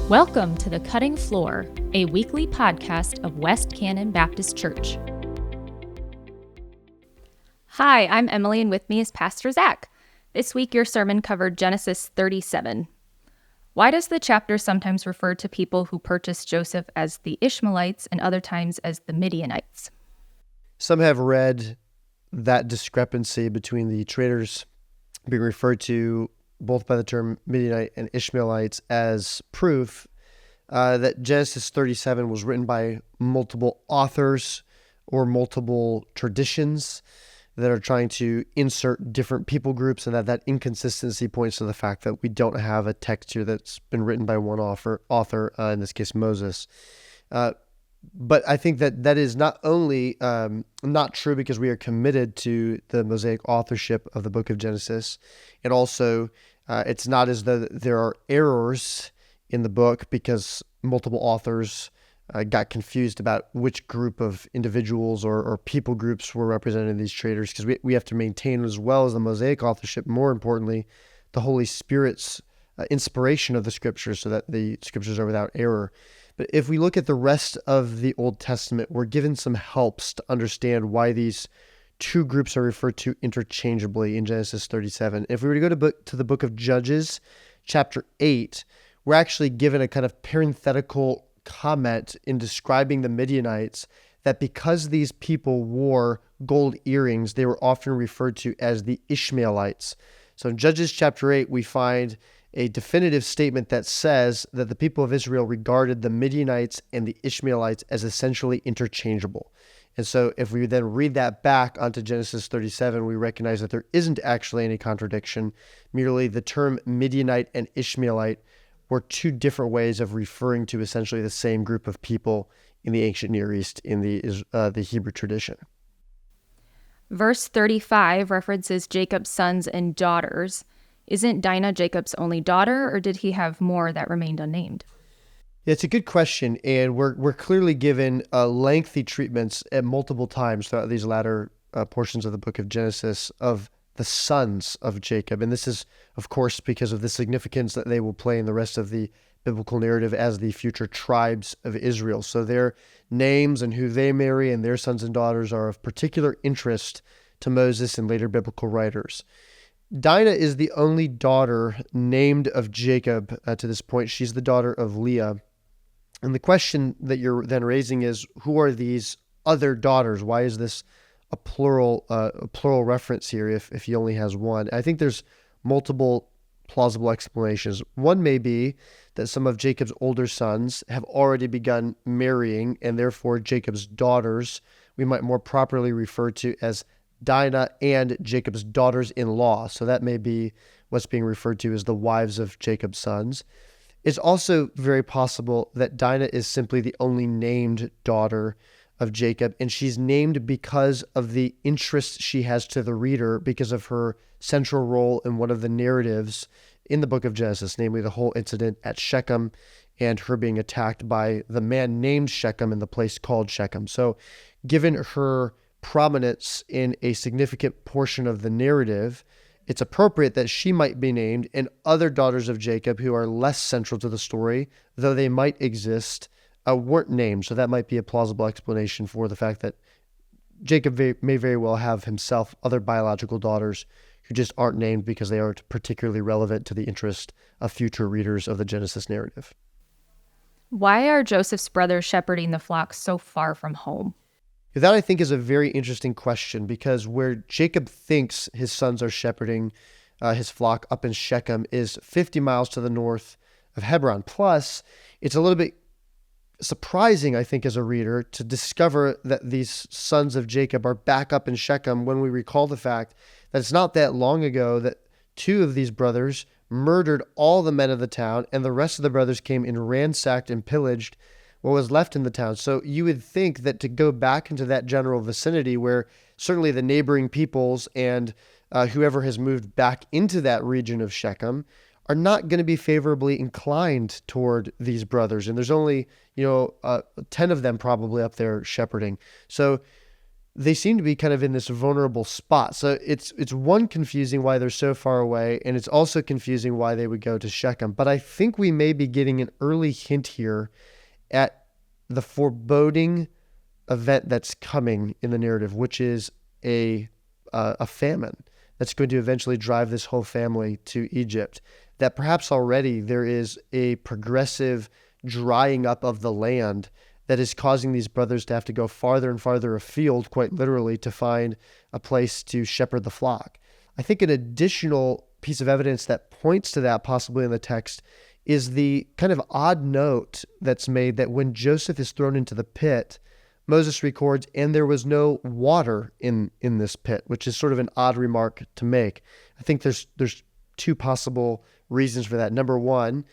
Welcome to The Cutting Floor, a weekly podcast of West Cannon Baptist Church. Hi, I'm Emily, and with me is Pastor Zach. This week, your sermon covered Genesis 37. Why does the chapter sometimes refer to people who purchased Joseph as the Ishmaelites and other times as the Midianites? Some have read that discrepancy between the traders being referred to both by the term Midianite and Ishmaelites as proof that Genesis 37 was written by multiple authors or multiple traditions that are trying to insert different people groups, and that inconsistency points to the fact that we don't have a text here that's been written by one author, in this case Moses. But I think that is not only not true because we are committed to the Mosaic authorship of the book of Genesis, and also it's not as though there are errors in the book because multiple authors got confused about which group of individuals or people groups were represented in these traders, because we have to maintain, as well as the Mosaic authorship, more importantly, the Holy Spirit's inspiration of the scriptures so that the scriptures are without error. But if we look at the rest of the Old Testament, we're given some helps to understand why these two groups are referred to interchangeably in Genesis 37. If we were to go to the book of Judges, chapter 8, we're actually given a kind of parenthetical comment in describing the Midianites that because these people wore gold earrings, they were often referred to as the Ishmaelites. So in Judges chapter 8, we find a definitive statement that says that the people of Israel regarded the Midianites and the Ishmaelites as essentially interchangeable. And so if we then read that back onto Genesis 37, we recognize that there isn't actually any contradiction. Merely the term Midianite and Ishmaelite were two different ways of referring to essentially the same group of people in the ancient Near East in the Hebrew tradition. Verse 35 references Jacob's sons and daughters. Isn't Dinah Jacob's only daughter, or did he have more that remained unnamed? Yeah, it's a good question, and we're clearly given lengthy treatments at multiple times throughout these latter portions of the book of Genesis of the sons of Jacob. And this is, of course, because of the significance that they will play in the rest of the biblical narrative as the future tribes of Israel. So their names and who they marry and their sons and daughters are of particular interest to Moses and later biblical writers. Dinah is the only daughter named of Jacob to this point. She's the daughter of Leah. And the question that you're then raising is, who are these other daughters? Why is this a plural reference here if he only has one? I think there's multiple plausible explanations. One may be that some of Jacob's older sons have already begun marrying, and therefore Jacob's daughters we might more properly refer to as Dinah and Jacob's daughters-in-law. So that may be what's being referred to as the wives of Jacob's sons. It's also very possible that Dinah is simply the only named daughter of Jacob, and she's named because of the interest she has to the reader because of her central role in one of the narratives in the book of Genesis, namely the whole incident at Shechem and her being attacked by the man named Shechem in the place called Shechem. So given her prominence in a significant portion of the narrative, it's appropriate that she might be named, and other daughters of Jacob who are less central to the story, though they might exist, weren't named. So that might be a plausible explanation for the fact that Jacob may very well have himself other biological daughters who just aren't named because they aren't particularly relevant to the interest of future readers of the Genesis narrative. Why are Joseph's brothers shepherding the flock so far from home? That, I think, is a very interesting question, because where Jacob thinks his sons are shepherding his flock up in Shechem is 50 miles to the north of Hebron. Plus, it's a little bit surprising, I think, as a reader to discover that these sons of Jacob are back up in Shechem when we recall the fact that it's not that long ago that two of these brothers murdered all the men of the town, and the rest of the brothers came and ransacked and pillaged what was left in the town. So you would think that to go back into that general vicinity where certainly the neighboring peoples and whoever has moved back into that region of Shechem are not going to be favorably inclined toward these brothers. And there's only, 10 of them probably up there shepherding. So they seem to be kind of in this vulnerable spot. So it's one, confusing why they're so far away, and it's also confusing why they would go to Shechem. But I think we may be getting an early hint here at the foreboding event that's coming in the narrative, which is a famine that's going to eventually drive this whole family to Egypt. That perhaps already there is a progressive drying up of the land that is causing these brothers to have to go farther and farther afield, quite literally, to find a place to shepherd the flock. I think an additional piece of evidence that points to that possibly in the text is the kind of odd note that's made that when Joseph is thrown into the pit, Moses records, and there was no water in this pit, which is sort of an odd remark to make. I think there's two possible reasons for that. Number one,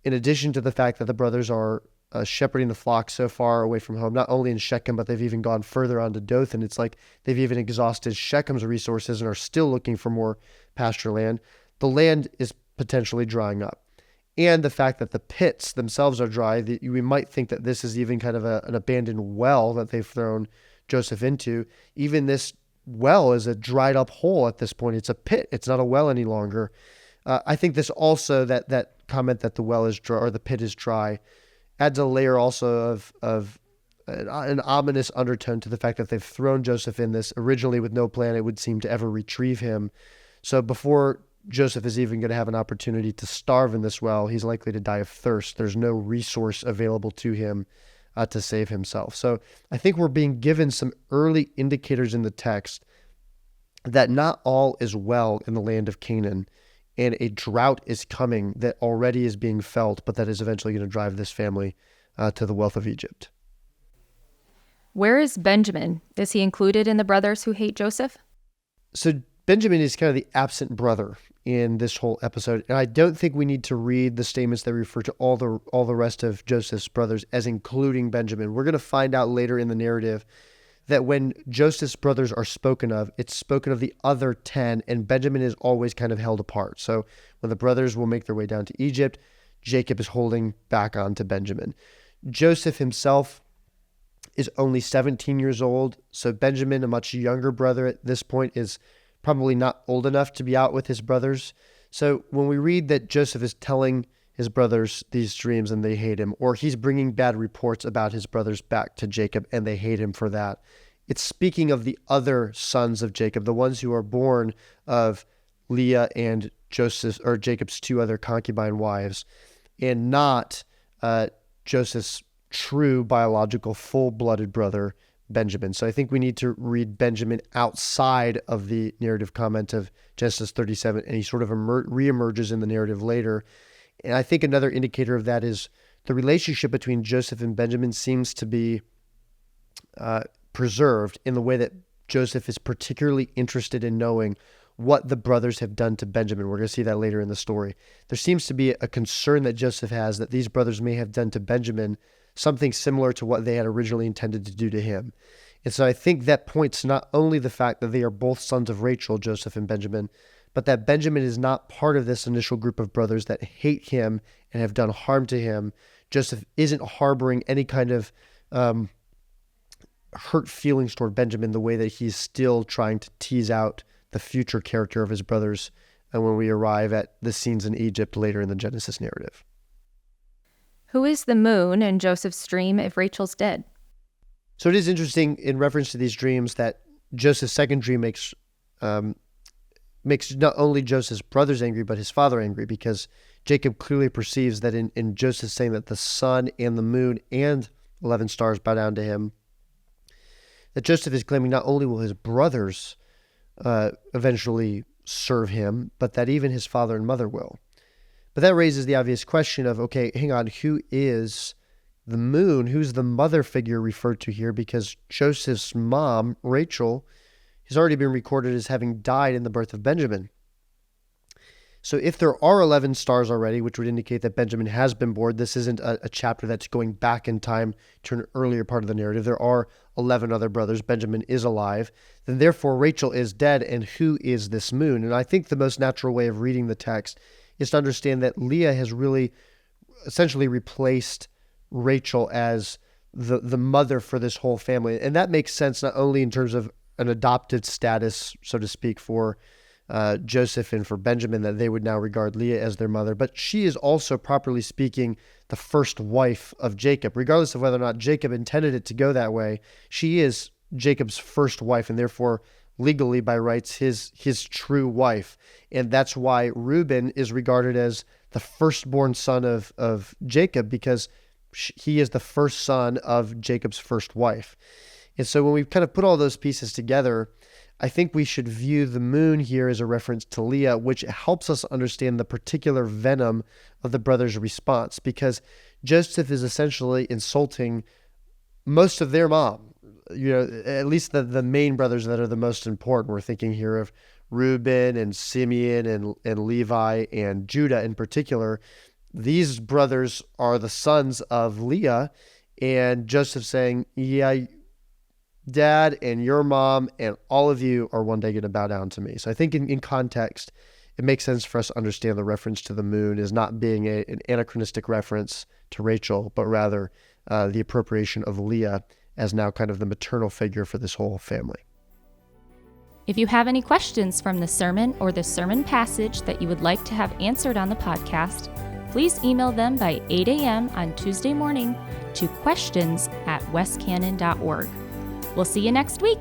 in addition to the fact that the brothers are shepherding the flock so far away from home, not only in Shechem, but they've even gone further on to Dothan. It's like they've even exhausted Shechem's resources and are still looking for more pasture land. The land is potentially drying up. And the fact that the pits themselves are dry, we might think that this is even kind of an abandoned well that they've thrown Joseph into. Even this well is a dried up hole at this point. It's a pit. It's not a well any longer. I think this also, that comment that the well is dry or the pit is dry, adds a layer also of an ominous undertone to the fact that they've thrown Joseph in this originally with no plan, it would seem, to ever retrieve him. So before Joseph is even going to have an opportunity to starve in this well, he's likely to die of thirst. There's no resource available to him to save himself. So I think we're being given some early indicators in the text that not all is well in the land of Canaan, and a drought is coming that already is being felt, but that is eventually going to drive this family to the wealth of Egypt. Where is Benjamin? Is he included in the brothers who hate Joseph? So Benjamin is kind of the absent brother in this whole episode, and I don't think we need to read the statements that refer to all the rest of Joseph's brothers as including Benjamin. We're going to find out later in the narrative that when Joseph's brothers are spoken of, it's spoken of the other 10, and Benjamin is always kind of held apart. So when the brothers will make their way down to Egypt, Jacob is holding back on to Benjamin. Joseph himself is only 17 years old, so Benjamin, a much younger brother at this point, is probably not old enough to be out with his brothers. So when we read that Joseph is telling his brothers these dreams and they hate him, or he's bringing bad reports about his brothers back to Jacob and they hate him for that, it's speaking of the other sons of Jacob, the ones who are born of Leah and Joseph, or Jacob's two other concubine wives, and not Joseph's true biological full-blooded brother Benjamin. So I think we need to read Benjamin outside of the narrative comment of Genesis 37, and he sort of reemerges in the narrative later. And I think another indicator of that is the relationship between Joseph and Benjamin seems to be preserved in the way that Joseph is particularly interested in knowing what the brothers have done to Benjamin. We're going to see that later in the story. There seems to be a concern that Joseph has that these brothers may have done to Benjamin something similar to what they had originally intended to do to him. And so I think that points to not only the fact that they are both sons of Rachel, Joseph and Benjamin, but that Benjamin is not part of this initial group of brothers that hate him and have done harm to him. Joseph isn't harboring any kind of hurt feelings toward Benjamin the way that he's still trying to tease out the future character of his brothers and when we arrive at the scenes in Egypt later in the Genesis narrative. Who is the moon in Joseph's dream if Rachel's dead? So it is interesting in reference to these dreams that Joseph's second dream makes not only Joseph's brothers angry, but his father angry, because Jacob clearly perceives that in Joseph saying that the sun and the moon and 11 stars bow down to him, that Joseph is claiming not only will his brothers eventually serve him, but that even his father and mother will. But that raises the obvious question of, okay, hang on, who is the moon? Who's the mother figure referred to here? Because Joseph's mom, Rachel, has already been recorded as having died in the birth of Benjamin. So if there are 11 stars already, which would indicate that Benjamin has been born, this isn't a chapter that's going back in time to an earlier part of the narrative. There are 11 other brothers. Benjamin is alive. Then therefore Rachel is dead, and who is this moon? And I think the most natural way of reading the text is to understand that Leah has really essentially replaced Rachel as the mother for this whole family. And that makes sense not only in terms of an adopted status, so to speak, for Joseph and for Benjamin, that they would now regard Leah as their mother, but she is also, properly speaking, the first wife of Jacob. Regardless of whether or not Jacob intended it to go that way, she is Jacob's first wife, and therefore legally by rights his true wife. And that's why Reuben is regarded as the firstborn son of Jacob, because he is the first son of Jacob's first wife. And so when we kind of put all those pieces together, I think we should view the moon here as a reference to Leah, which helps us understand the particular venom of the brothers' response, because Joseph is essentially insulting most of their mom, at least the main brothers that are the most important. We're thinking here of Reuben and Simeon and Levi and Judah in particular. These brothers are the sons of Leah, and Joseph saying, yeah, Dad and your mom and all of you are one day going to bow down to me. So I think in context, it makes sense for us to understand the reference to the moon as not being an anachronistic reference to Rachel, but rather the appropriation of Leah as now kind of the maternal figure for this whole family. If you have any questions from the sermon or the sermon passage that you would like to have answered on the podcast, please email them by 8 a.m. on Tuesday morning to questions@westcannon.org. We'll see you next week.